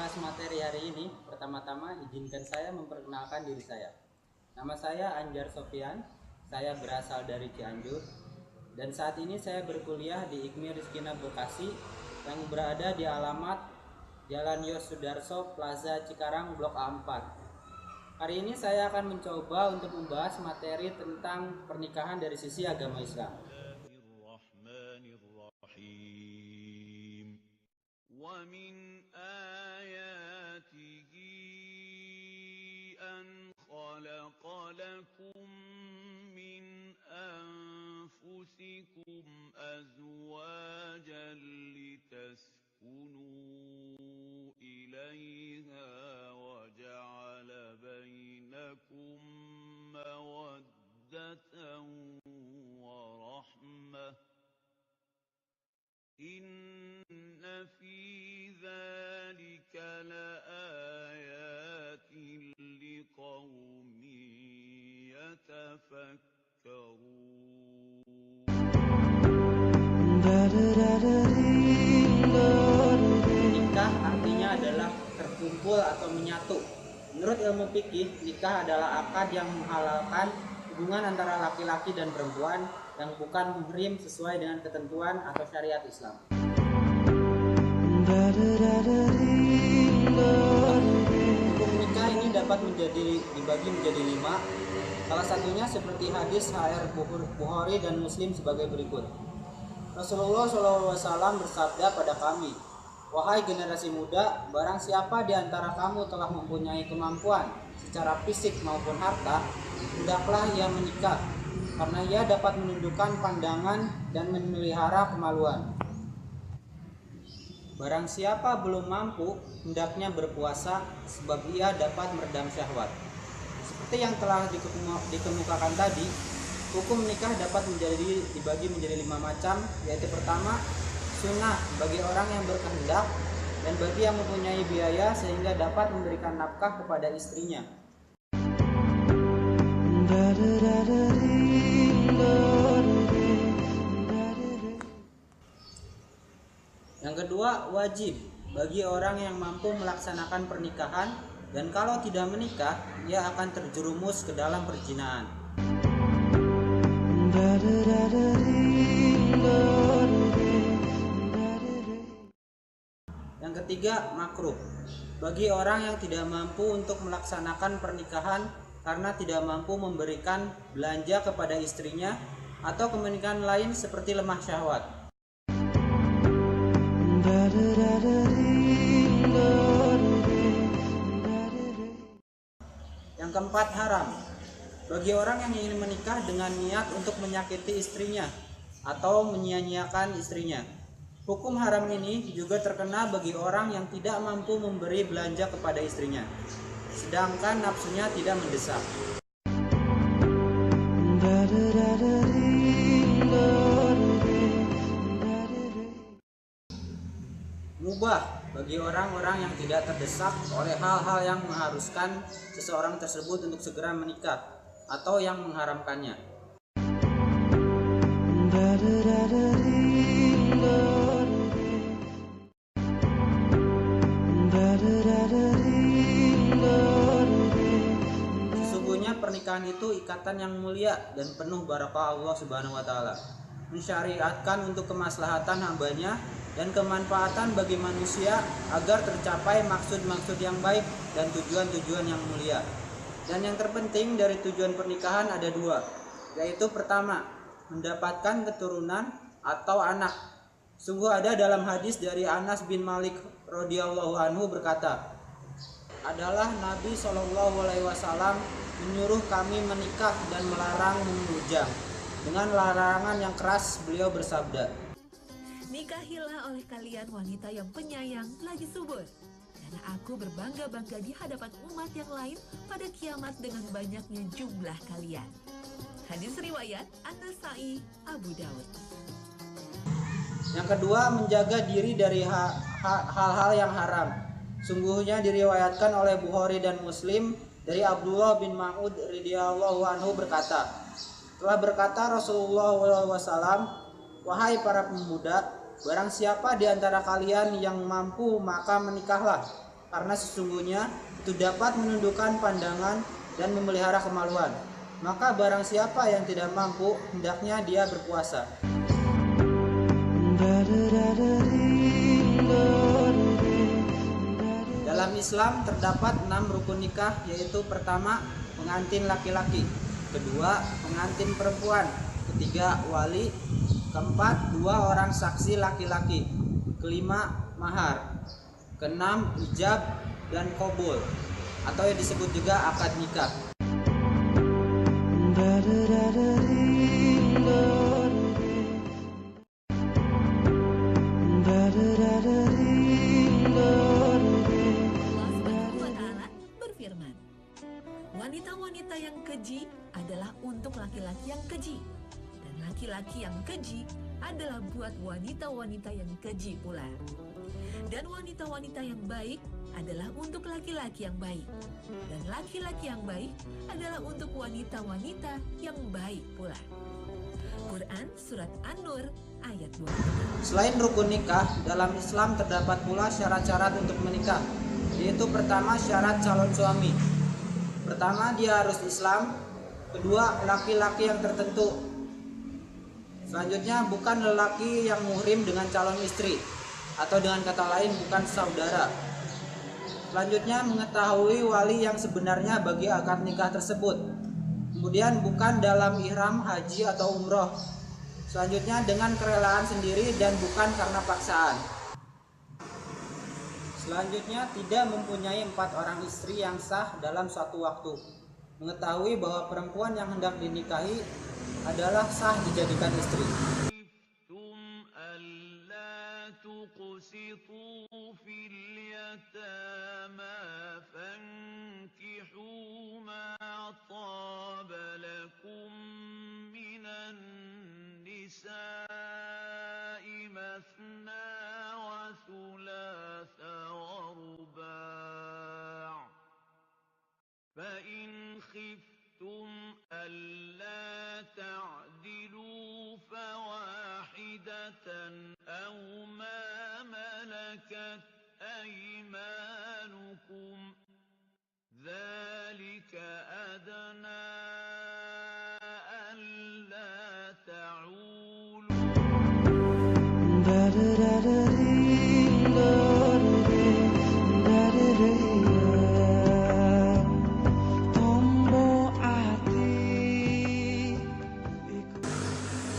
membahas materi hari ini, pertama-tama izinkan saya memperkenalkan diri saya. Nama saya Anjar Sofian, saya berasal dari Cianjur, dan saat ini saya berkuliah di IKMI Rizkina Bekasi yang berada di alamat Jalan Yos Sudarso, Plaza Cikarang, Blok A4. Hari ini saya akan mencoba untuk membahas materi tentang pernikahan dari sisi agama Islam. ومن آياته أن خلق لكم من أنفسكم أزواجا لتسكنوا إليها وجعل بينكم مودة ورحمة إن في ذلك لآيات لقوم يتفكرون. Nikah artinya adalah terkumpul atau menyatu. Menurut ilmu fikih, nikah adalah akad yang menghalalkan hubungan antara laki-laki dan perempuan yang bukan muhrim sesuai dengan ketentuan atau syariat Islam. Hukum nikah ini dapat dibagi menjadi 5. Salah satunya seperti hadis HR Bukhari dan Muslim sebagai berikut. Rasulullah SAW bersabda pada kami, "Wahai generasi muda, barang siapa di antara kamu telah mempunyai kemampuan secara fisik maupun harta, hendaklah ia menikah, karena ia dapat menundukkan pandangan dan memelihara kemaluan. Barang siapa belum mampu, hendaknya berpuasa, sebab ia dapat meredam syahwat." Seperti yang telah dikemukakan tadi, hukum nikah dapat dibagi menjadi 5 macam, yaitu pertama, sunnah bagi orang yang berkehendak dan bagi yang mempunyai biaya sehingga dapat memberikan nafkah kepada istrinya. Yang kedua, wajib bagi orang yang mampu melaksanakan pernikahan, dan kalau tidak menikah, ia akan terjerumus ke dalam perzinahan. Yang ketiga, makruh bagi orang yang tidak mampu untuk melaksanakan pernikahan karena tidak mampu memberikan belanja kepada istrinya atau kepentingan lain seperti lemah syahwat. Yang keempat, haram bagi orang yang ingin menikah dengan niat untuk menyakiti istrinya atau menyia-nyiakan istrinya. Hukum haram ini juga terkena bagi orang yang tidak mampu memberi belanja kepada istrinya, sedangkan nafsunya tidak mendesak. Mubah bagi orang-orang yang tidak terdesak oleh hal-hal yang mengharuskan seseorang tersebut untuk segera menikah atau yang mengharamkannya. Sesungguhnya pernikahan itu ikatan yang mulia dan penuh barakah Allah Subhanahu wa taala, mensyariatkan untuk kemaslahatan hambanya dan kemanfaatan bagi manusia agar tercapai maksud-maksud yang baik dan tujuan-tujuan yang mulia. Dan yang terpenting dari tujuan pernikahan ada 2, yaitu pertama, mendapatkan keturunan atau anak. Sungguh ada dalam hadis dari Anas bin Malik radhiyallahu anhu berkata, adalah Nabi SAW menyuruh kami menikah dan melarang membujang. Dengan larangan yang keras beliau bersabda, "Nikahilah oleh kalian wanita yang penyayang lagi subur, karena aku berbangga-bangga di hadapan umat yang lain pada kiamat dengan banyaknya jumlah kalian." Hadis riwayat An-Nasa'i, Abu Daud. Yang kedua, menjaga diri dari hal-hal yang haram. Sungguhnya diriwayatkan oleh Bukhari dan Muslim dari Abdullah bin Mas'ud radhiyallahu anhu berkata, telah berkata Rasulullah SAW, "Wahai para pemuda, barang siapa di antara kalian yang mampu maka menikahlah, karena sesungguhnya itu dapat menundukkan pandangan dan memelihara kemaluan. Maka barang siapa yang tidak mampu, hendaknya dia berpuasa. Dalam Islam terdapat 6 rukun nikah, yaitu pertama, pengantin laki-laki, kedua, pengantin perempuan, ketiga, wali, keempat, 2 orang saksi laki-laki, kelima, mahar, keenam, ijab dan qabul, atau yang disebut juga akad nikah. Allah Subhanahu wa Ta'ala berfirman, wanita-wanita yang keji adalah untuk laki-laki yang keji, dan laki-laki yang keji adalah buat wanita-wanita yang keji pula. Dan wanita-wanita yang baik adalah untuk laki-laki yang baik, dan laki-laki yang baik adalah untuk wanita-wanita yang baik pula. Quran Surat An-Nur ayat 2. Selain rukun nikah, dalam Islam terdapat pula syarat-syarat untuk menikah, yaitu pertama, syarat calon suami. Pertama, dia harus Islam. Kedua, laki-laki yang tertentu. Selanjutnya, bukan lelaki yang muhrim dengan calon istri, atau dengan kata lain bukan saudara. Selanjutnya, mengetahui wali yang sebenarnya bagi akad nikah tersebut. Kemudian, bukan dalam ihram haji atau umroh. Selanjutnya, dengan kerelaan sendiri dan bukan karena paksaan. Selanjutnya, tidak mempunyai 4 orang istri yang sah dalam suatu waktu. Mengetahui bahwa perempuan yang hendak dinikahi adalah sah dijadikan istri. تقسطوا في اليتامى فانكحوا ما طاب لكم من النساء مثنى وثلاث ورباع فإن خفتم ألا تعدلوا فواحدة أو ما ملكت أيمانكم ذلك أدنى ألا تعولوا.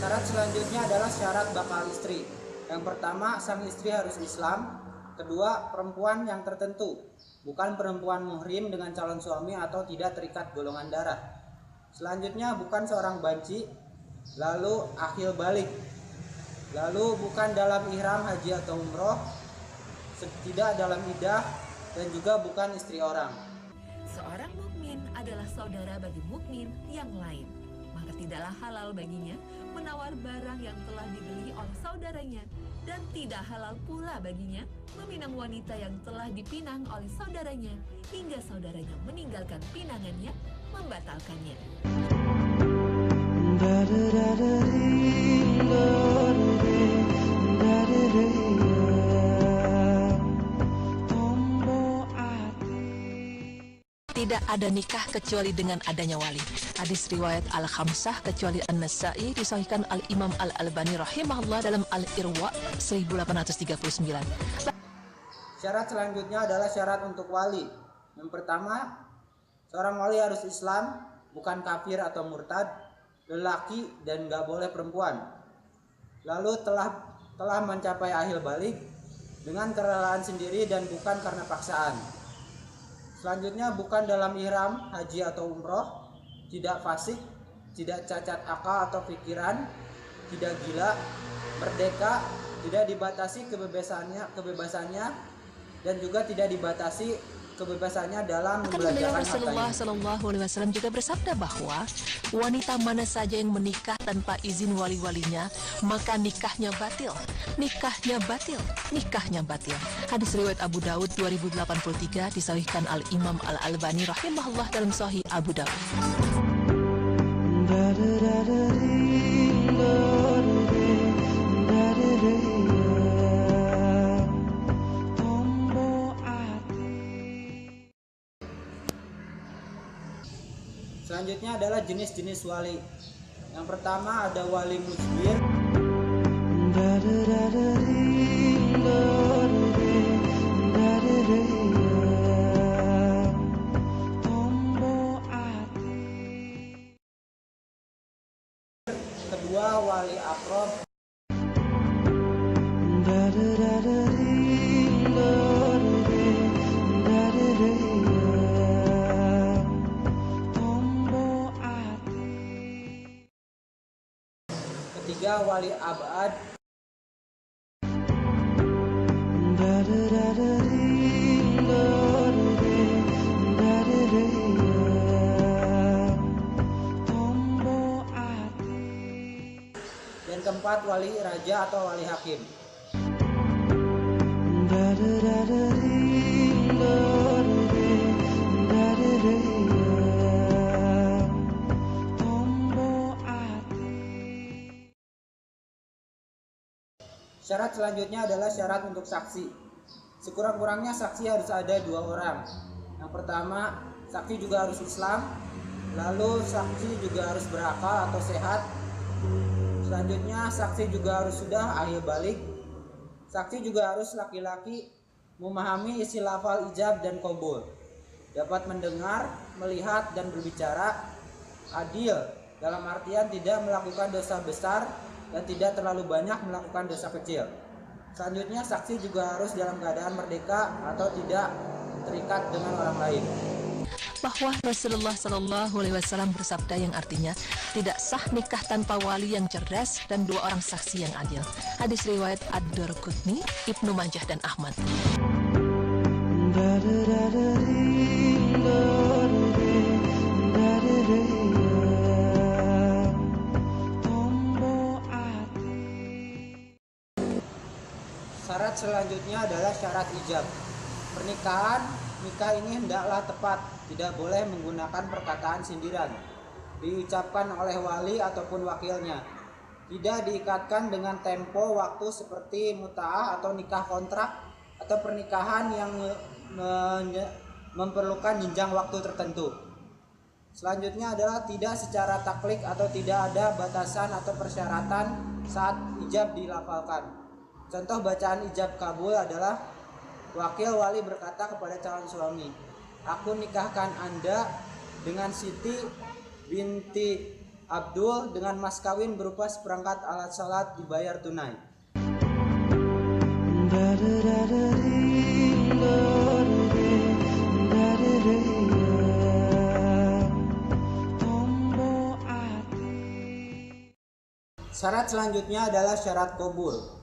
Syarat selanjutnya adalah syarat bakal istri. Yang pertama, sang istri harus Islam. Kedua, perempuan yang tertentu, bukan perempuan muhrim dengan calon suami atau tidak terikat golongan darah. Selanjutnya, bukan seorang banci. Lalu akhil balik. Lalu bukan dalam ihram haji atau umroh, tidak dalam iddah, dan juga bukan istri orang. Seorang mukmin adalah saudara bagi mukmin yang lain. Maka tidaklah halal baginya menawar barang yang telah dibeli oleh saudaranya, dan tidak halal pula baginya meminang wanita yang telah dipinang oleh saudaranya hingga saudaranya meninggalkan pinangannya, membatalkannya. Tidak ada nikah kecuali dengan adanya wali. Hadis riwayat Al-Khamsah kecuali An-Nasa'i, disahihkan Al-Imam Al-Albani rahimahullah dalam Al-Irwa 1839. Syarat selanjutnya adalah syarat untuk wali. Yang pertama, seorang wali harus Islam, bukan kafir atau murtad, lelaki dan gak boleh perempuan. Lalu telah mencapai akhil balik dengan kerelaan sendiri dan bukan karena paksaan. Selanjutnya, bukan dalam ihram haji atau umroh, tidak fasik, tidak cacat akal atau pikiran, tidak gila, merdeka, tidak dibatasi kebebasannya, dan juga tidak dibatasi kebebasannya dalam Akan beliau kan Rasulullah membelanjakan hartanya. SAW juga bersabda bahwa wanita mana saja yang menikah tanpa izin wali-walinya, maka nikahnya batil. Nikahnya batil. Nikahnya batil. Hadis riwayat Abu Daud 2083, disahihkan Al-Imam Al-Albani rahimahullah dalam Sahih Abu Daud. Selanjutnya adalah jenis-jenis wali. Yang pertama ada wali mujbir. Kedua wali akrob. Ketiga wali abad. Dan keempat wali raja atau wali hakim. Syarat selanjutnya adalah syarat untuk saksi. Sekurang-kurangnya saksi harus ada 2 orang. Yang pertama, saksi juga harus Islam. Lalu saksi juga harus berakal atau sehat. Selanjutnya saksi juga harus sudah ahli balik. Saksi juga harus laki-laki, memahami isi lafal ijab dan qabul, dapat mendengar, melihat dan berbicara, adil dalam artian tidak melakukan dosa besar dan tidak terlalu banyak melakukan dosa kecil. Selanjutnya saksi juga harus dalam keadaan merdeka atau tidak terikat dengan orang lain. Bahwa Rasulullah SAW bersabda yang artinya tidak sah nikah tanpa wali yang cerdas dan 2 orang saksi yang adil. Hadis riwayat Ad-Darqutni, Ibnu Majah dan Ahmad. Syarat selanjutnya adalah syarat ijab. Nikah ini hendaklah tepat, tidak boleh menggunakan perkataan sindiran, diucapkan oleh wali ataupun wakilnya. Tidak diikatkan dengan tempo waktu seperti muta'ah atau nikah kontrak atau pernikahan yang memerlukan jenjang waktu tertentu. Selanjutnya adalah tidak secara taklid atau tidak ada batasan atau persyaratan saat ijab dilafalkan. Contoh bacaan ijab kabul adalah wakil wali berkata kepada calon suami, "Aku nikahkan Anda dengan Siti binti Abdul dengan mas kawin berupa seperangkat alat salat dibayar tunai." Syarat selanjutnya adalah syarat qabul.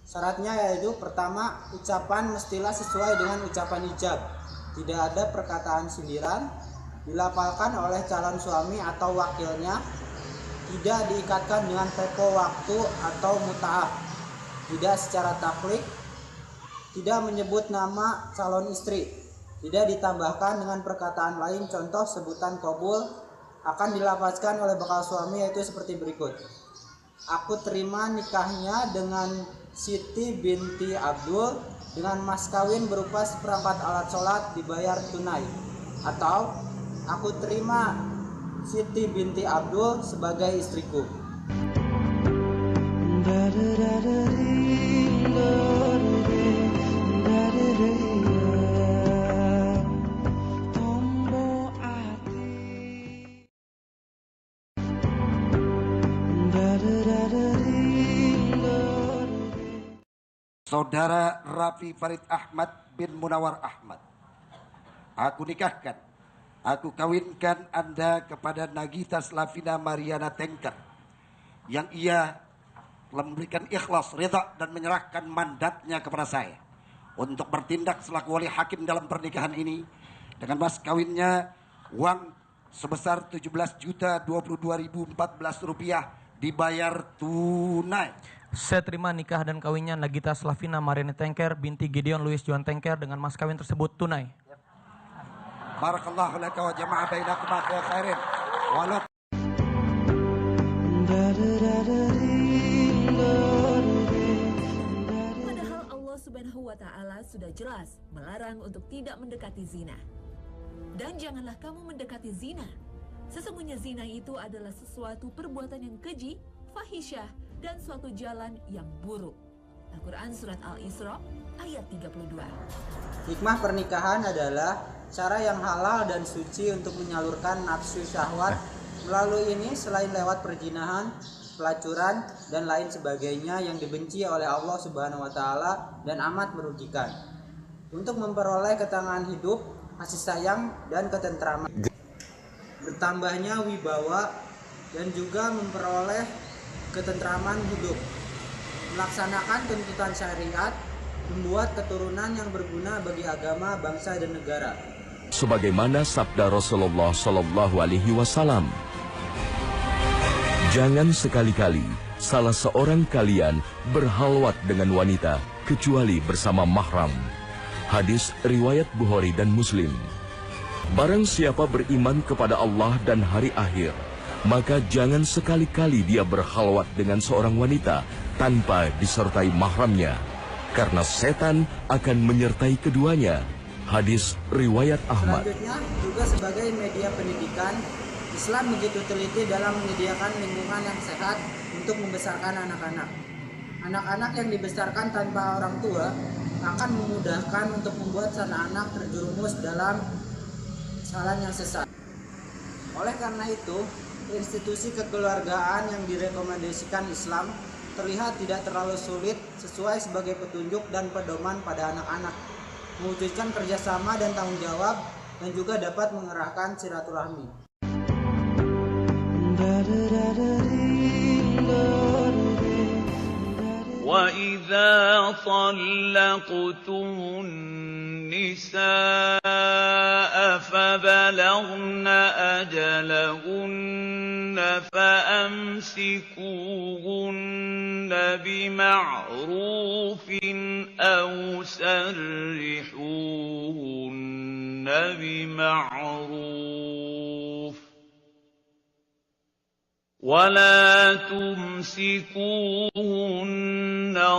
Syaratnya yaitu pertama, ucapan mestilah sesuai dengan ucapan ijab. Tidak ada perkataan sindiran, dilafalkan oleh calon suami atau wakilnya, tidak diikatkan dengan tempo waktu atau muta'ah, tidak secara taklid, tidak menyebut nama calon istri, tidak ditambahkan dengan perkataan lain. Contoh sebutan qabul akan dilafazkan oleh bakal suami yaitu seperti berikut: "Aku terima nikahnya dengan Siti binti Abdul dengan mas kawin berupa seperangkat alat sholat dibayar tunai." Atau "Aku terima Siti binti Abdul sebagai istriku." Saudara Rafi Farid Ahmad bin Munawar Ahmad, aku nikahkan, aku kawinkan Anda kepada Nagita Slavina Mariana Tengker, yang ia telah memberikan ikhlas, ridha dan menyerahkan mandatnya kepada saya untuk bertindak selaku wali hakim dalam pernikahan ini, dengan mas kawinnya uang sebesar Rp17.022.014 dibayar tunai. Saya terima nikah dan kawinnya Nagita Slavina Mariana Tengker binti Gideon Louis John Tengker dengan mas kawin tersebut tunai. Barakallahu laka wa jama'a bainakuma fi khairin. Walau Padahal Allah Subhanahu wa Ta'ala sudah jelas melarang untuk tidak mendekati zina. Dan janganlah kamu mendekati zina. Sesungguhnya zina itu adalah sesuatu perbuatan yang keji, fahisyah, dan suatu jalan yang buruk. Al-Quran Surat Al-Isra ayat 32. Hikmah pernikahan adalah cara yang halal dan suci untuk menyalurkan nafsu syahwat. Melalui ini selain lewat perzinahan, pelacuran, dan lain sebagainya yang dibenci oleh Allah Subhanahu wa Ta'ala dan amat merugikan. Untuk memperoleh ketenangan hidup, kasih sayang, dan ketentraman, bertambahnya wibawa, dan juga memperoleh ketentraman hidup, melaksanakan tuntutan syariat, membuat keturunan yang berguna bagi agama, bangsa, dan negara. Sebagaimana sabda Rasulullah Shallallahu Alaihi Wasallam, jangan sekali-kali salah seorang kalian berhalwat dengan wanita kecuali bersama mahram. Hadis riwayat Bukhari dan Muslim. Barang siapa beriman kepada Allah dan hari akhir, maka jangan sekali-kali dia berhalwat dengan seorang wanita tanpa disertai mahramnya, karena setan akan menyertai keduanya. Hadis riwayat Ahmad. Selanjutnya, juga sebagai media pendidikan, Islam begitu teliti dalam menyediakan lingkungan yang sehat untuk membesarkan anak-anak. Anak-anak yang dibesarkan tanpa orang tua akan memudahkan untuk membuat sang anak terjerumus dalam jalan yang sesat. Oleh karena itu, institusi kekeluargaan yang direkomendasikan Islam terlihat tidak terlalu sulit, sesuai sebagai petunjuk dan pedoman pada anak-anak, mewujudkan kerjasama dan tanggung jawab, dan juga dapat mengerahkan silaturahmi. وَإِذَا طَلَّقْتُمُ النِّسَاءَ فَبَلَغْنَ أَجَلَهُنَّ فَأَمْسِكُوهُنَّ بِمَعْرُوفٍ أَوْ سَرِّحُوهُنَّ بِمَعْرُوفٍ وَلَا تُمْسِكُوهُنَّ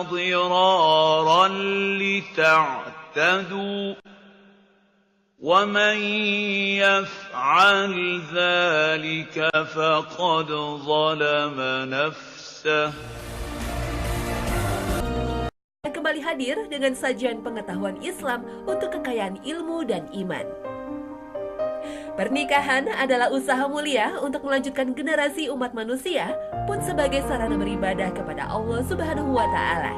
ضِرَارًا لِتَعْتَدُوا وَمَنْ يَفْعَلْ ذَلِكَ فَقَدْ ظَلَمَ نَفْسَهُ. Kembali hadir dengan sajian pengetahuan Islam untuk kekayaan ilmu dan iman. Pernikahan adalah usaha mulia untuk melanjutkan generasi umat manusia pun sebagai sarana beribadah kepada Allah Subhanahu wa Ta'ala.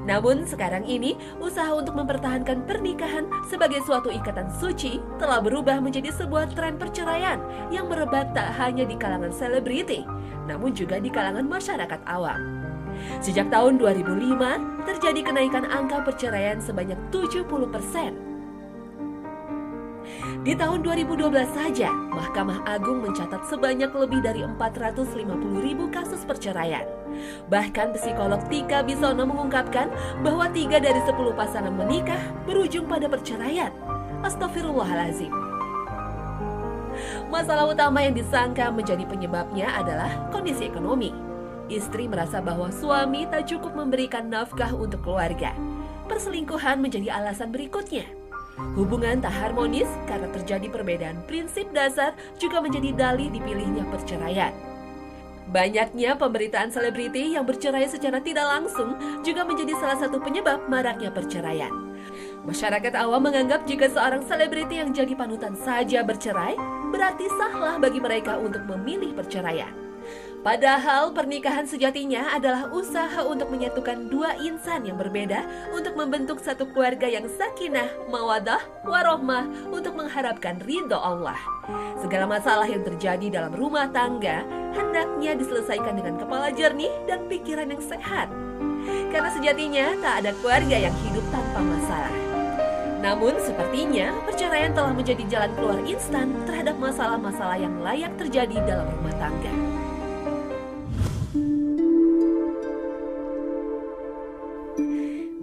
Namun sekarang ini, usaha untuk mempertahankan pernikahan sebagai suatu ikatan suci telah berubah menjadi sebuah tren perceraian yang merebak tak hanya di kalangan selebriti, namun juga di kalangan masyarakat awam. Sejak tahun 2005, terjadi kenaikan angka perceraian sebanyak 70%. Di tahun 2012 saja, Mahkamah Agung mencatat sebanyak lebih dari 450.000 kasus perceraian. Bahkan psikolog Tika Bisono mengungkapkan bahwa 3 dari 10 pasangan menikah berujung pada perceraian. Astagfirullahalazim. Masalah utama yang disangka menjadi penyebabnya adalah kondisi ekonomi. Istri merasa bahwa suami tak cukup memberikan nafkah untuk keluarga. Perselingkuhan menjadi alasan berikutnya. Hubungan tak harmonis karena terjadi perbedaan prinsip dasar juga menjadi dalih dipilihnya perceraian. Banyaknya pemberitaan selebriti yang bercerai secara tidak langsung juga menjadi salah satu penyebab maraknya perceraian. Masyarakat awam menganggap jika seorang selebriti yang jadi panutan saja bercerai, berarti sahlah bagi mereka untuk memilih perceraian. Padahal pernikahan sejatinya adalah usaha untuk menyatukan dua insan yang berbeda untuk membentuk satu keluarga yang sakinah, mawadah, warohmah untuk mengharapkan ridho Allah. Segala masalah yang terjadi dalam rumah tangga hendaknya diselesaikan dengan kepala jernih dan pikiran yang sehat. Karena sejatinya tak ada keluarga yang hidup tanpa masalah. Namun sepertinya perceraian telah menjadi jalan keluar instan terhadap masalah-masalah yang layak terjadi dalam rumah tangga.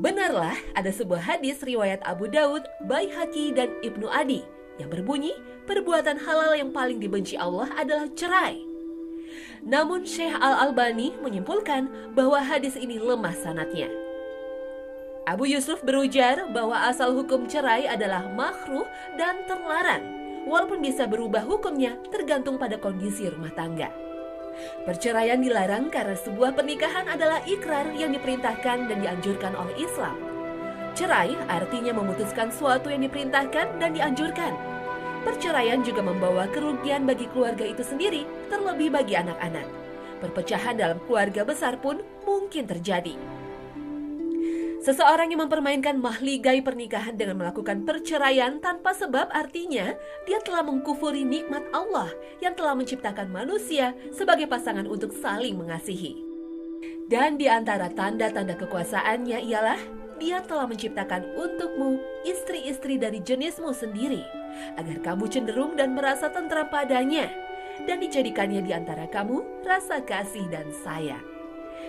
Benarlah ada sebuah hadis riwayat Abu Daud, Baihaqi, dan Ibnu Adi yang berbunyi perbuatan halal yang paling dibenci Allah adalah cerai. Namun Syekh Al-Albani menyimpulkan bahwa hadis ini lemah sanadnya. Abu Yusuf berujar bahwa asal hukum cerai adalah makruh dan terlarang. walaupun bisa berubah hukumnya tergantung pada kondisi rumah tangga. Perceraian dilarang karena sebuah pernikahan adalah ikrar yang diperintahkan dan dianjurkan oleh Islam. Cerai artinya memutuskan suatu yang diperintahkan dan dianjurkan. Perceraian juga membawa kerugian bagi keluarga itu sendiri, terlebih bagi anak-anak. Perpecahan dalam keluarga besar pun mungkin terjadi. Seseorang yang mempermainkan mahligai pernikahan dengan melakukan perceraian tanpa sebab artinya dia telah mengkufuri nikmat Allah yang telah menciptakan manusia sebagai pasangan untuk saling mengasihi. Dan di antara tanda-tanda kekuasaannya ialah dia telah menciptakan untukmu istri-istri dari jenismu sendiri agar kamu cenderung dan merasa tentram padanya dan dijadikannya di antara kamu rasa kasih dan sayang.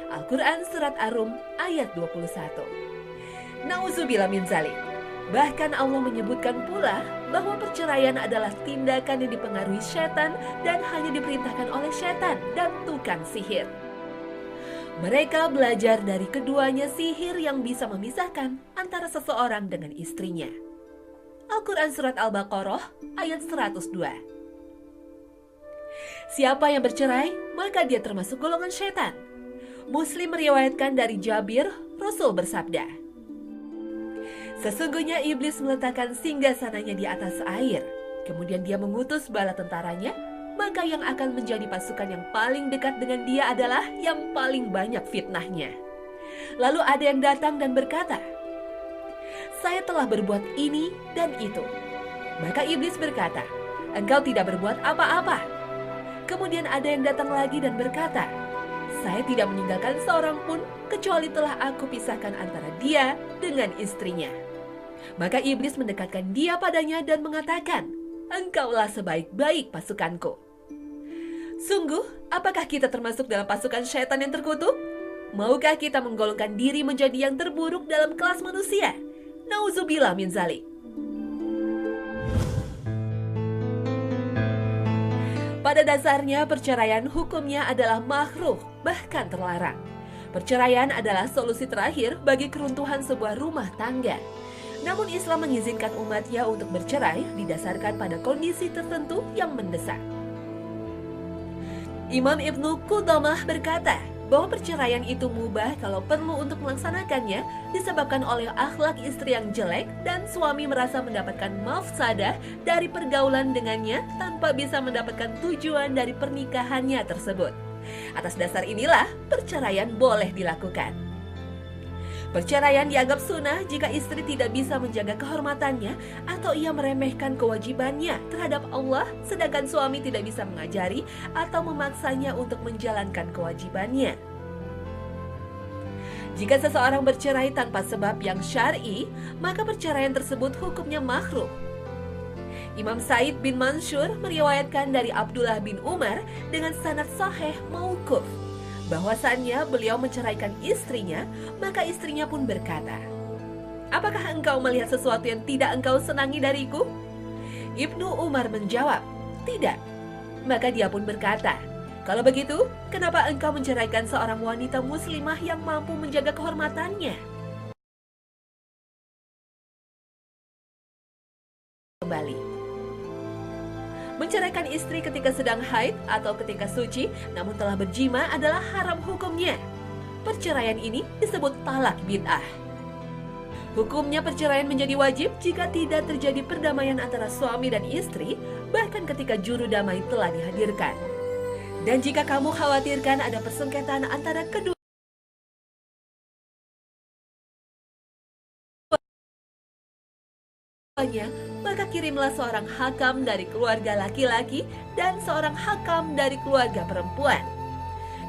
Al-Quran Surat Ar-Rum ayat 21. Nauzubillah min zalik. Bahkan Allah menyebutkan pula bahwa perceraian adalah tindakan yang dipengaruhi setan dan hanya diperintahkan oleh setan dan tukang sihir. Mereka belajar dari keduanya sihir yang bisa memisahkan antara seseorang dengan istrinya. Al-Quran Surat Al-Baqarah ayat 102. Siapa yang bercerai, maka dia termasuk golongan setan. Muslim meriwayatkan dari Jabir, Rasul bersabda, sesungguhnya iblis meletakkan singgasananya di atas air. Kemudian dia mengutus bala tentaranya, maka yang akan menjadi pasukan yang paling dekat dengan dia adalah yang paling banyak fitnahnya. Lalu ada yang datang dan berkata, saya telah berbuat ini dan itu. Maka iblis berkata, engkau tidak berbuat apa-apa. Kemudian ada yang datang lagi dan berkata, saya tidak meninggalkan seorang pun kecuali telah aku pisahkan antara dia dengan istrinya. Maka iblis mendekatkan dia padanya dan mengatakan, engkaulah sebaik-baik pasukanku. Sungguh, apakah kita termasuk dalam pasukan syaitan yang terkutuk? Maukah kita menggolongkan diri menjadi yang terburuk dalam kelas manusia? Nauzubillah min zalik. Pada dasarnya perceraian hukumnya adalah makruh, bahkan terlarang. Perceraian adalah solusi terakhir bagi keruntuhan sebuah rumah tangga. Namun Islam mengizinkan umatnya untuk bercerai didasarkan pada kondisi tertentu yang mendesak. Imam Ibnu Qudamah berkata bahwa perceraian itu mubah kalau perlu untuk melaksanakannya disebabkan oleh akhlak istri yang jelek dan suami merasa mendapatkan mafsadah dari pergaulan dengannya tanpa bisa mendapatkan tujuan dari pernikahannya tersebut. Atas dasar inilah perceraian boleh dilakukan. Perceraian dianggap sunnah jika istri tidak bisa menjaga kehormatannya atau ia meremehkan kewajibannya terhadap Allah, sedangkan suami tidak bisa mengajari atau memaksanya untuk menjalankan kewajibannya. Jika seseorang bercerai tanpa sebab yang syar'i, maka perceraian tersebut hukumnya makruh. Imam Said bin Mansur meriwayatkan dari Abdullah bin Umar dengan sanad sahih mauquf bahwasannya beliau menceraikan istrinya, maka istrinya pun berkata, apakah engkau melihat sesuatu yang tidak engkau senangi dariku? Ibnu Umar menjawab, tidak. Maka dia pun berkata, kalau begitu, kenapa engkau menceraikan seorang wanita muslimah yang mampu menjaga kehormatannya? Kembali. Menceraikan istri ketika sedang haid atau ketika suci namun telah berjima adalah haram hukumnya. Perceraian ini disebut talak bid'ah. Hukumnya perceraian menjadi wajib jika tidak terjadi perdamaian antara suami dan istri, bahkan ketika juru damai telah dihadirkan. Dan jika kamu khawatirkan ada persengketaan antara kedua, maka kirimlah seorang hakam dari keluarga laki-laki dan seorang hakam dari keluarga perempuan.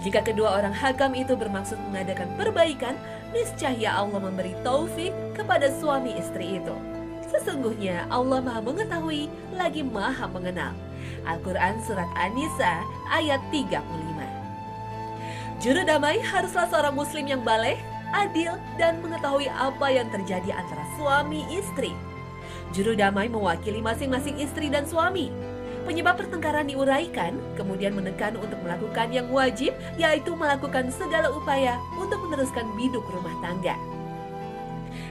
Jika kedua orang hakam itu bermaksud mengadakan perbaikan, niscaya Allah memberi taufik kepada suami istri itu. Sesungguhnya Allah Maha Mengetahui lagi Maha Mengenal. Al-Quran Surat An-Nisa ayat 35. Juru damai haruslah seorang muslim yang baleh, adil, dan mengetahui apa yang terjadi antara suami istri. Juru damai mewakili masing-masing istri dan suami. Penyebab pertengkaran diuraikan, kemudian menekan untuk melakukan yang wajib, yaitu melakukan segala upaya untuk meneruskan biduk rumah tangga.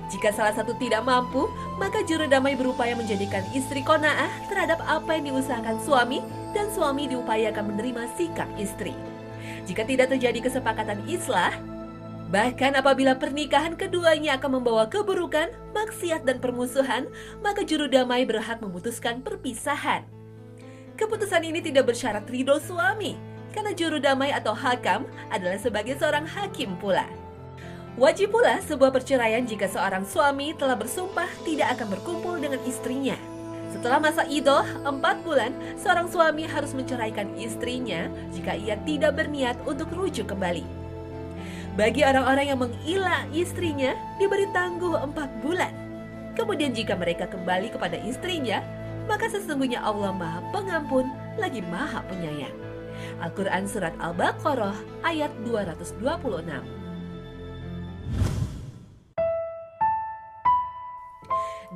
Jika salah satu tidak mampu, maka juru damai berupaya menjadikan istri qanaah terhadap apa yang diusahakan suami dan suami diupayakan menerima sikap istri. Jika tidak terjadi kesepakatan islah, bahkan apabila pernikahan keduanya akan membawa keburukan, maksiat dan permusuhan, maka juru damai berhak memutuskan perpisahan. Keputusan ini tidak bersyarat ridho suami, karena juru damai atau hakam adalah sebagai seorang hakim pula. Wajib pula sebuah perceraian jika seorang suami telah bersumpah tidak akan berkumpul dengan istrinya. Setelah masa iddah 4 bulan, seorang suami harus menceraikan istrinya jika ia tidak berniat untuk rujuk kembali. Bagi orang-orang yang mengilah istrinya, diberi tangguh 4 bulan. Kemudian jika mereka kembali kepada istrinya, maka sesungguhnya Allah Maha Pengampun lagi Maha Penyayang. Al-Quran Surat Al-Baqarah ayat 226.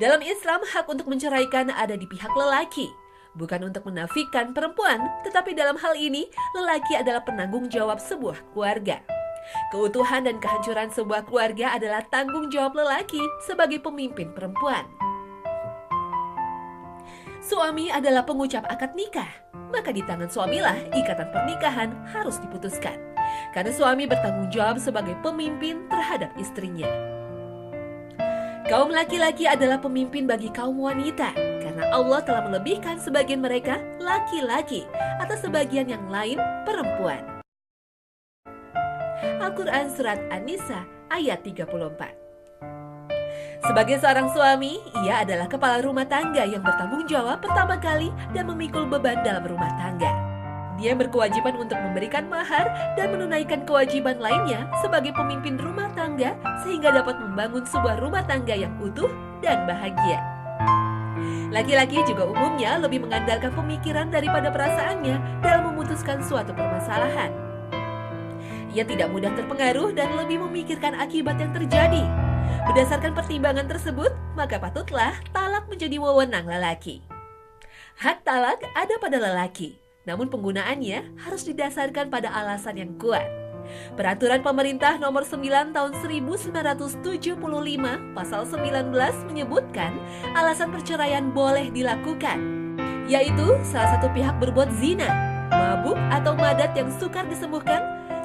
Dalam Islam, hak untuk menceraikan ada di pihak lelaki. Bukan untuk menafikan perempuan, tetapi dalam hal ini, lelaki adalah penanggung jawab sebuah keluarga. Keutuhan dan kehancuran sebuah keluarga adalah tanggung jawab lelaki sebagai pemimpin perempuan. Suami adalah pengucap akad nikah, maka di tangan suamilah ikatan pernikahan harus diputuskan. Karena suami bertanggung jawab sebagai pemimpin terhadap istrinya. Kaum laki-laki adalah pemimpin bagi kaum wanita, karena Allah telah melebihkan sebagian mereka laki-laki, atas sebagian yang lain perempuan. Al-Quran Surat An-Nisa ayat 34. Sebagai seorang suami, ia adalah kepala rumah tangga yang bertanggung jawab pertama kali dan memikul beban dalam rumah tangga. Dia berkewajiban untuk memberikan mahar dan menunaikan kewajiban lainnya sebagai pemimpin rumah tangga sehingga dapat membangun sebuah rumah tangga yang utuh dan bahagia. Laki-laki juga umumnya lebih mengandalkan pemikiran daripada perasaannya dalam memutuskan suatu permasalahan. Ia tidak mudah terpengaruh dan lebih memikirkan akibat yang terjadi. Berdasarkan pertimbangan tersebut, maka patutlah talak menjadi wewenang lelaki. Hak talak ada pada lelaki, namun penggunaannya harus didasarkan pada alasan yang kuat. Peraturan pemerintah nomor 9 tahun 1975 pasal 19 menyebutkan alasan perceraian boleh dilakukan, yaitu salah satu pihak berbuat zina, mabuk atau madat yang sukar disembuhkan,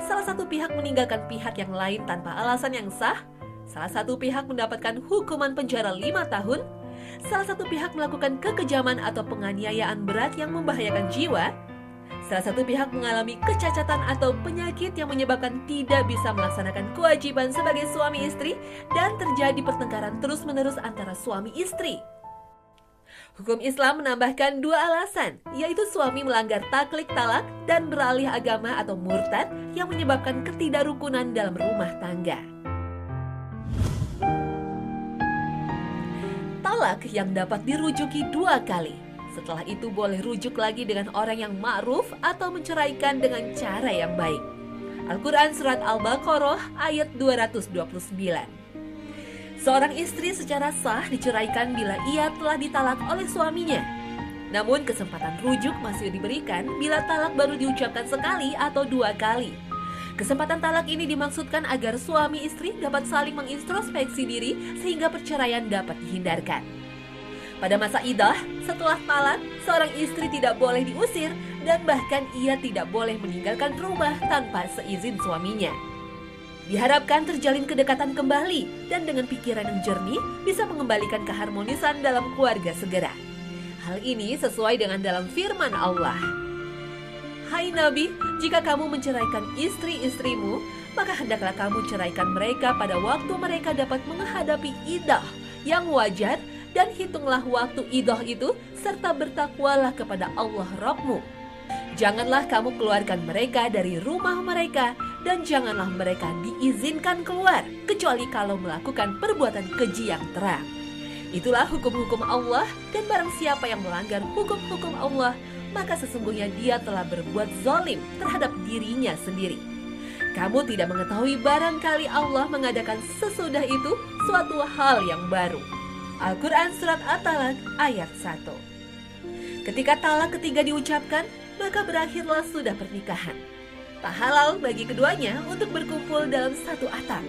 salah satu pihak meninggalkan pihak yang lain tanpa alasan yang sah, salah satu pihak mendapatkan hukuman penjara 5 tahun, salah satu pihak melakukan kekejaman atau penganiayaan berat yang membahayakan jiwa, salah satu pihak mengalami kecacatan atau penyakit yang menyebabkan tidak bisa melaksanakan kewajiban sebagai suami istri, dan terjadi pertengkaran terus-menerus antara suami istri. Hukum Islam menambahkan 2 alasan, yaitu suami melanggar taklik talak dan beralih agama atau murtad yang menyebabkan ketidakrukunan dalam rumah tangga. Talak yang dapat dirujuki 2 kali. Setelah itu boleh rujuk lagi dengan orang yang ma'ruf atau menceraikan dengan cara yang baik. Al-Quran Surat Al-Baqarah ayat 229. Seorang istri secara sah diceraikan bila ia telah ditalak oleh suaminya. Namun kesempatan rujuk masih diberikan bila talak baru diucapkan sekali atau 2 kali. Kesempatan talak ini dimaksudkan agar suami istri dapat saling mengintrospeksi diri sehingga perceraian dapat dihindarkan. Pada masa iddah, setelah talak, seorang istri tidak boleh diusir dan bahkan ia tidak boleh meninggalkan rumah tanpa seizin suaminya. Diharapkan terjalin kedekatan kembali dan dengan pikiran yang jernih bisa mengembalikan keharmonisan dalam keluarga segera. Hal ini sesuai dengan dalam firman Allah. Hai Nabi, jika kamu menceraikan istri-istrimu, maka hendaklah kamu ceraikan mereka pada waktu mereka dapat menghadapi iddah yang wajar, dan hitunglah waktu iddah itu serta bertakwalah kepada Allah Rabbmu. Janganlah kamu keluarkan mereka dari rumah mereka dan janganlah mereka diizinkan keluar kecuali kalau melakukan perbuatan keji yang terang. Itulah hukum-hukum Allah, dan barang siapa yang melanggar hukum-hukum Allah, maka sesungguhnya dia telah berbuat zalim terhadap dirinya sendiri. Kamu tidak mengetahui barangkali Allah mengadakan sesudah itu suatu hal yang baru. Al-Quran Surat At-Talaq ayat 1. Ketika talak ketiga diucapkan, maka berakhirlah sudah pernikahan. Tak halal bagi keduanya untuk berkumpul dalam satu atap.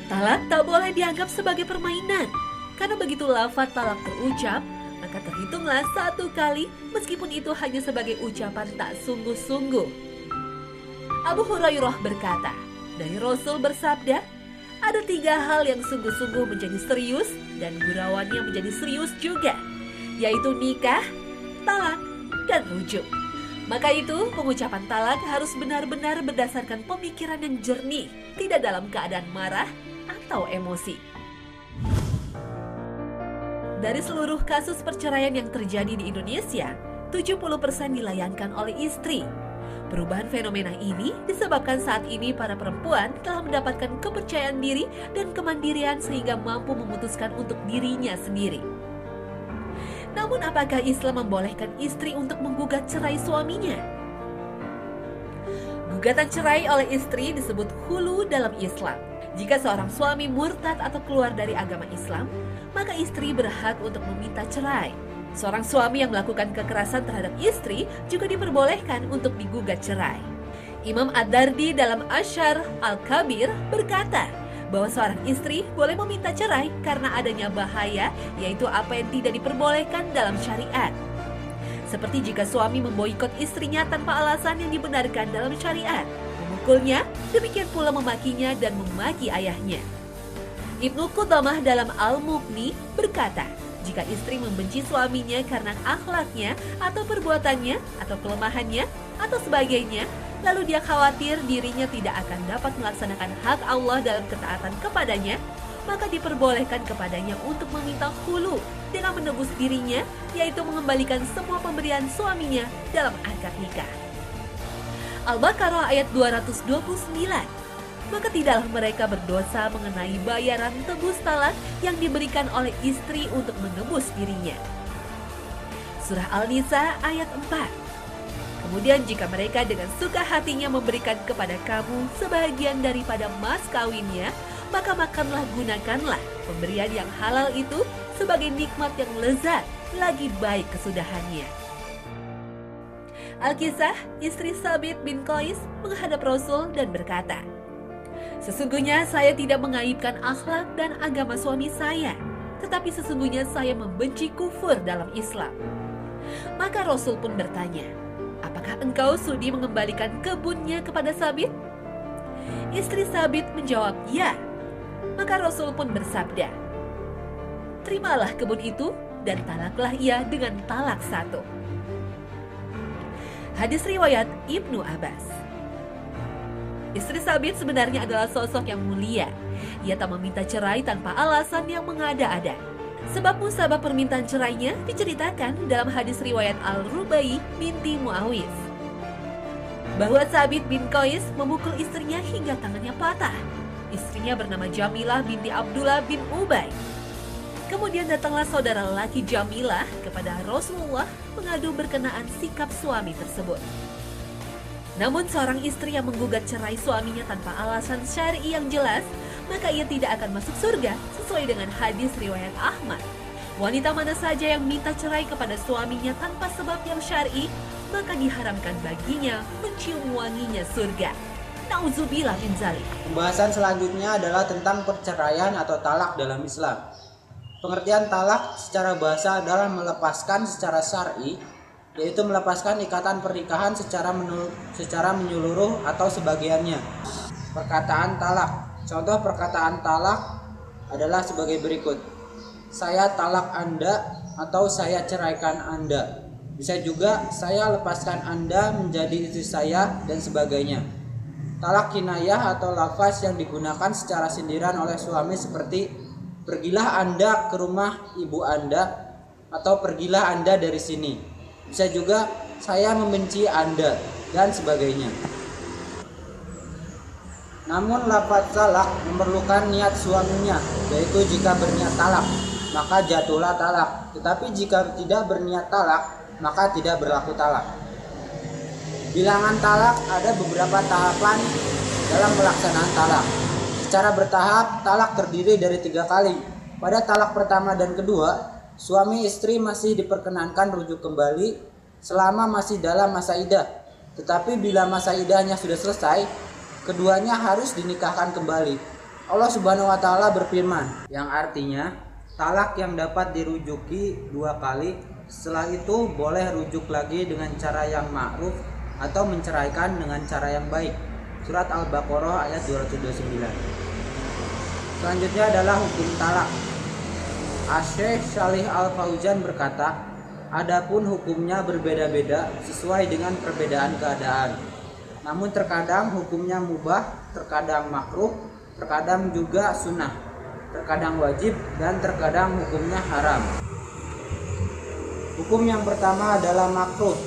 Talak tak boleh dianggap sebagai permainan, karena begitu lafaz talak terucap, maka terhitunglah 1 kali meskipun itu hanya sebagai ucapan tak sungguh-sungguh. Abu Hurairah berkata, dari Rasul bersabda, ada 3 hal yang sungguh-sungguh menjadi serius dan gurauannya menjadi serius juga, yaitu nikah, talak, dan rujuk. Maka itu, pengucapan talak harus benar-benar berdasarkan pemikiran yang jernih, tidak dalam keadaan marah atau emosi. Dari seluruh kasus perceraian yang terjadi di Indonesia, 70% dilayangkan oleh istri. Perubahan fenomena ini disebabkan saat ini para perempuan telah mendapatkan kepercayaan diri dan kemandirian sehingga mampu memutuskan untuk dirinya sendiri. Namun apakah Islam membolehkan istri untuk menggugat cerai suaminya? Gugatan cerai oleh istri disebut khulu dalam Islam. Jika seorang suami murtad atau keluar dari agama Islam, maka istri berhak untuk meminta cerai. Seorang suami yang melakukan kekerasan terhadap istri juga diperbolehkan untuk digugat cerai. Imam Ad-Dardi dalam Asyar Al-Kabir berkata bahwa seorang istri boleh meminta cerai karena adanya bahaya, yaitu apa yang tidak diperbolehkan dalam syariat. Seperti jika suami memboikot istrinya tanpa alasan yang dibenarkan dalam syariat, memukulnya, demikian pula memakinya dan memaki ayahnya. Ibnu Qudamah dalam Al-Mughni berkata, jika istri membenci suaminya karena akhlaknya atau perbuatannya atau kelemahannya atau sebagainya, lalu dia khawatir dirinya tidak akan dapat melaksanakan hak Allah dalam ketaatan kepadanya, maka diperbolehkan kepadanya untuk meminta khulu dengan menebus dirinya, yaitu mengembalikan semua pemberian suaminya dalam akad nikah. Al-Baqarah ayat 229. Maka tidaklah mereka berdosa mengenai bayaran tebus talak yang diberikan oleh istri untuk menebus dirinya. Surah Al-Nisa ayat 4. Kemudian jika mereka dengan suka hatinya memberikan kepada kamu sebahagian daripada mas kawinnya, maka makanlah gunakanlah pemberian yang halal itu sebagai nikmat yang lezat, lagi baik kesudahannya. Al-Kisah, istri Sabit bin Qais menghadap Rasul dan berkata, sesungguhnya saya tidak mengaibkan akhlak dan agama suami saya, tetapi sesungguhnya saya membenci kufur dalam Islam. Maka Rasul pun bertanya, apakah engkau sudi mengembalikan kebunnya kepada Sabit? Istri Sabit menjawab, ya. Maka Rasul pun bersabda, terimalah kebun itu dan talaklah ia dengan talak 1. Hadis riwayat Ibnu Abbas. Istri Sabit sebenarnya adalah sosok yang mulia. Ia tak meminta cerai tanpa alasan yang mengada-ada. Sebab musabab permintaan cerainya diceritakan dalam hadis riwayat Al-Rubai binti Muawis, bahwa Sabit bin Qais memukul istrinya hingga tangannya patah. Istrinya bernama Jamilah binti Abdullah bin Ubay. Kemudian datanglah saudara lelaki Jamilah kepada Rasulullah mengadu berkenaan sikap suami tersebut. Namun seorang istri yang menggugat cerai suaminya tanpa alasan syar'i yang jelas, maka ia tidak akan masuk surga sesuai dengan hadis riwayat Ahmad. Wanita mana saja yang minta cerai kepada suaminya tanpa sebab yang syar'i, maka diharamkan baginya mencium wanginya surga. Nauzubillah min dzalik. Pembahasan selanjutnya adalah tentang perceraian atau talak dalam Islam. Pengertian talak secara bahasa adalah melepaskan secara syar'i, yaitu melepaskan ikatan pernikahan secara menyeluruh atau sebagiannya. Perkataan talak. Contoh perkataan talak adalah sebagai berikut. Saya talak Anda atau saya ceraikan Anda. Bisa juga saya lepaskan Anda menjadi istri saya dan sebagainya. Talak kinayah atau lafaz yang digunakan secara sindiran oleh suami seperti pergilah Anda ke rumah ibu Anda atau pergilah Anda dari sini. Bisa juga saya membenci Anda dan sebagainya. Namun lafaz talak memerlukan niat suaminya, yaitu jika berniat talak, maka jatuhlah talak. Tetapi jika tidak berniat talak, maka tidak berlaku talak. Bilangan talak ada beberapa tahapan dalam pelaksanaan talak. Secara bertahap, talak terdiri dari 3 kali. Pada talak pertama dan kedua, suami istri masih diperkenankan rujuk kembali selama masih dalam masa iddah. Tetapi bila masa iddahnya sudah selesai, keduanya harus dinikahkan kembali. Allah Subhanahu wa taala berfirman, yang artinya talak yang dapat dirujuki 2 kali, setelah itu boleh rujuk lagi dengan cara yang ma'ruf atau menceraikan dengan cara yang baik. Surat Al-Baqarah ayat 229. Selanjutnya adalah hukum talak. Asy-Syaikh Shalih Al-Fauzan berkata, adapun hukumnya berbeda-beda sesuai dengan perbedaan keadaan. Namun terkadang hukumnya mubah, terkadang makruh, terkadang juga sunnah, terkadang wajib, dan terkadang hukumnya haram. Hukum yang pertama adalah makruh.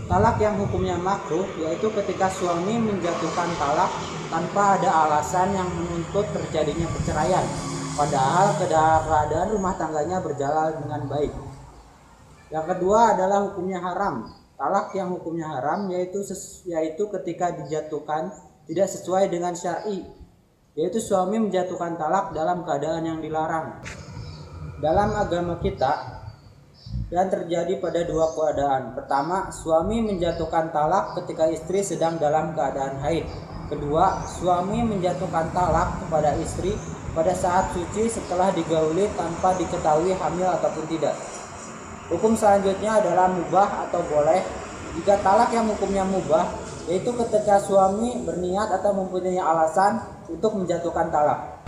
Talak yang hukumnya makruh yaitu ketika suami menjatuhkan talak tanpa ada alasan yang menuntut terjadinya perceraian, padahal keadaan rumah tangganya berjalan dengan baik. Yang kedua adalah hukumnya haram. Talak yang hukumnya haram yaitu ketika dijatuhkan tidak sesuai dengan syar'i, yaitu suami menjatuhkan talak dalam keadaan yang dilarang. Dalam agama kita dan terjadi pada 2 keadaan. Pertama, suami menjatuhkan talak ketika istri sedang dalam keadaan haid. Kedua, suami menjatuhkan talak kepada istri pada saat suci setelah digauli tanpa diketahui hamil ataupun tidak. Hukum selanjutnya adalah mubah atau boleh. Jika talak yang hukumnya mubah, yaitu ketika suami berniat atau mempunyai alasan untuk menjatuhkan talak.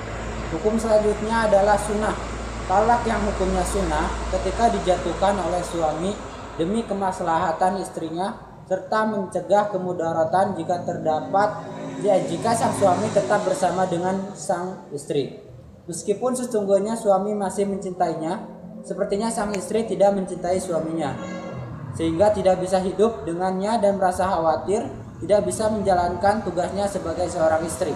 Hukum selanjutnya adalah sunnah. Talak yang hukumnya sunnah ketika dijatuhkan oleh suami demi kemaslahatan istrinya serta mencegah kemudaratan jika sang suami tetap bersama dengan sang istri. Meskipun sesungguhnya suami masih mencintainya, sepertinya sang istri tidak mencintai suaminya, sehingga tidak bisa hidup dengannya dan merasa khawatir tidak bisa menjalankan tugasnya sebagai seorang istri.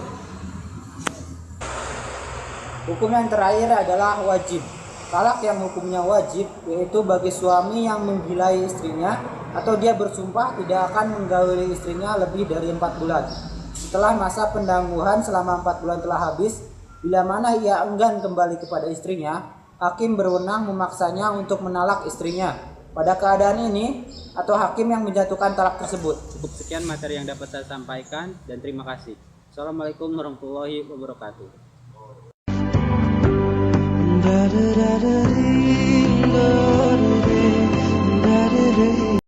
Hukum yang terakhir adalah wajib. Talak yang hukumnya wajib yaitu bagi suami yang menggilai istrinya atau dia bersumpah tidak akan menggauli istrinya lebih dari 4 bulan. Setelah masa pendangguhan selama 4 bulan telah habis, bila mana ia enggan kembali kepada istrinya, hakim berwenang memaksanya untuk menalak istrinya. Pada keadaan ini, atau hakim yang menjatuhkan talak tersebut. Cukup sekian materi yang dapat saya sampaikan dan terima kasih. Assalamualaikum warahmatullahi wabarakatuh.